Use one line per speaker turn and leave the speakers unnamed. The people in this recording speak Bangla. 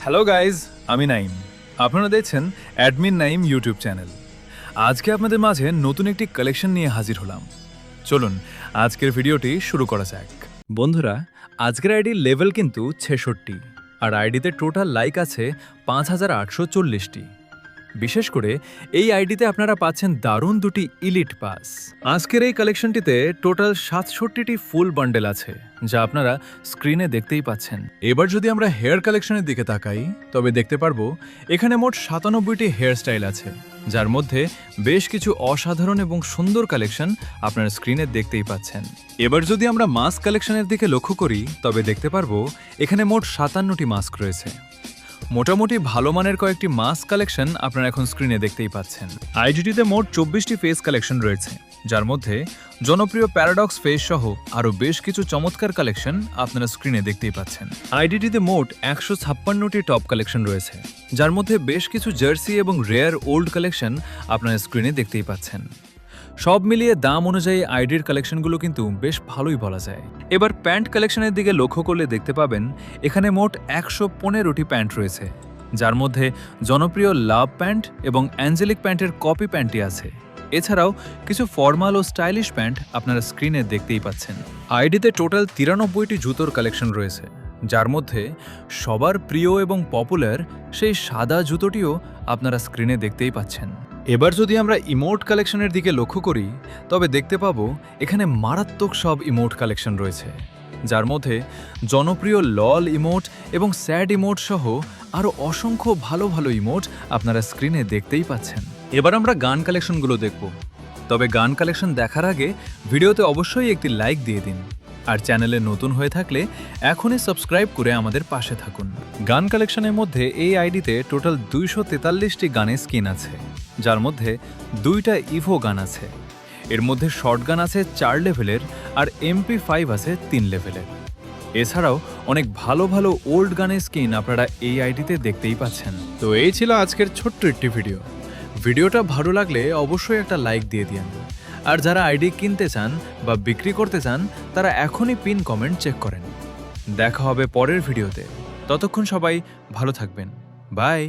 হ্যালো গাইজ, আমি নাইম। আপনারা দেখছেন অ্যাডমিন নাইম ইউটিউব চ্যানেল। আজকে আপনাদের মাঝে নতুন একটি কালেকশন নিয়ে হাজির হলাম। চলুন আজকের ভিডিওটি শুরু করা যাক। বন্ধুরা, আজকের আইডির লেভেল কিন্তু ৬৬, আর আইডিতে টোটাল লাইক আছে ৫,৮৪০টি। বিশেষ করে এই আইডিতে আপনারা পাচ্ছেন দারুণ দুটি ইলিট পাস। আজকের এই কালেকশনটিতে টোটাল ৬৭টি ফুল বান্ডেল আছে, যা আপনারা স্ক্রিনে দেখতেই পাচ্ছেন। এবার যদি আমরা হেয়ার কালেকশনের দিকে তাকাই, তবে দেখতে পারবো এখানে মোট ৯৭টি হেয়ার স্টাইল আছে, যার মধ্যে বেশ কিছু অসাধারণ এবং সুন্দর কালেকশন আপনারা স্ক্রিনে দেখতেই পাচ্ছেন। এবার যদি আমরা মাস্ক কালেকশনের দিকে লক্ষ্য করি, তবে দেখতে পারবো এখানে মোট ৫৭টি মাস্ক রয়েছে। মোটামুটি ভালো মানের কয়েকটি মাস্ক কালেকশন আপনারা এখন স্ক্রিনে দেখতেই পাচ্ছেন। আইডিটিতে মোট ২৪টি ফেস কালেকশন রয়েছে, যার মধ্যে জনপ্রিয় প্যারাডক্স ফেস সহ আরও বেশ কিছু চমৎকার কালেকশন আপনারা স্ক্রিনে দেখতেই পাচ্ছেন। আইডিটিতে মোট ১৫৬টি টপ কালেকশন রয়েছে, যার মধ্যে বেশ কিছু জার্সি এবং রেয়ার ওল্ড কালেকশন আপনারা স্ক্রিনে দেখতেই পাচ্ছেন। সব মিলিয়ে দাম অনুযায়ী আইডির কালেকশনগুলো কিন্তু বেশ ভালোই বলা যায়। এবার প্যান্ট কালেকশনের দিকে লক্ষ্য করলে দেখতে পাবেন এখানে মোট ১১৫টি প্যান্ট রয়েছে, যার মধ্যে জনপ্রিয় লাভ প্যান্ট এবং অ্যাঞ্জেলিক প্যান্টের কপি প্যান্টটি আছে। এছাড়াও কিছু ফর্মাল ও স্টাইলিশ প্যান্ট আপনারা স্ক্রিনে দেখতেই পাচ্ছেন। আইডিতে টোটাল ৯৩টি জুতোর কালেকশন রয়েছে, যার মধ্যে সবার প্রিয় এবং পপুলার সেই সাদা জুতোটিও আপনারা স্ক্রিনে দেখতেই পাচ্ছেন। এবার যদি আমরা ইমোট কালেকশনের দিকে লক্ষ্য করি, তবে দেখতে পাবো এখানে মারাত্মক সব ইমোট কালেকশন রয়েছে, যার মধ্যে জনপ্রিয় লল ইমোট এবং স্যাড ইমোট সহ আরও অসংখ্য ভালো ভালো ইমোট আপনারা স্ক্রিনে দেখতেই পাচ্ছেন। এবার আমরা গান কালেকশনগুলো দেখব, তবে গান কালেকশন দেখার আগে ভিডিওতে অবশ্যই একটি লাইক দিয়ে দিন, আর চ্যানেলে নতুন হয়ে থাকলে এখনই সাবস্ক্রাইব করে আমাদের পাশে থাকুন। গান কালেকশনের মধ্যে এই আইডিতে টোটাল ২৪৩টি গানের স্কিন আছে, যার মধ্যে ২টা ইভো গান আছে। এর মধ্যে শর্ট গান আছে ৪ লেভেলের আর MP5 আছে ৩ লেভেলের। এছাড়াও অনেক ভালো ভালো ওল্ড গানের স্কিন আপনারা এই আইডিতে দেখতেই পাচ্ছেন। তো এই ছিল আজকের ছোট্ট একটি ভিডিওটা ভালো লাগলে অবশ্যই একটা লাইক দিয়ে দিন। আর যারা আইডি কিনতে চান বা বিক্রি করতে চান, তারা এখনই পিন কমেন্ট চেক করেন। দেখা হবে পরের ভিডিওতে। ততক্ষণ সবাই ভালো থাকবেন। বাই।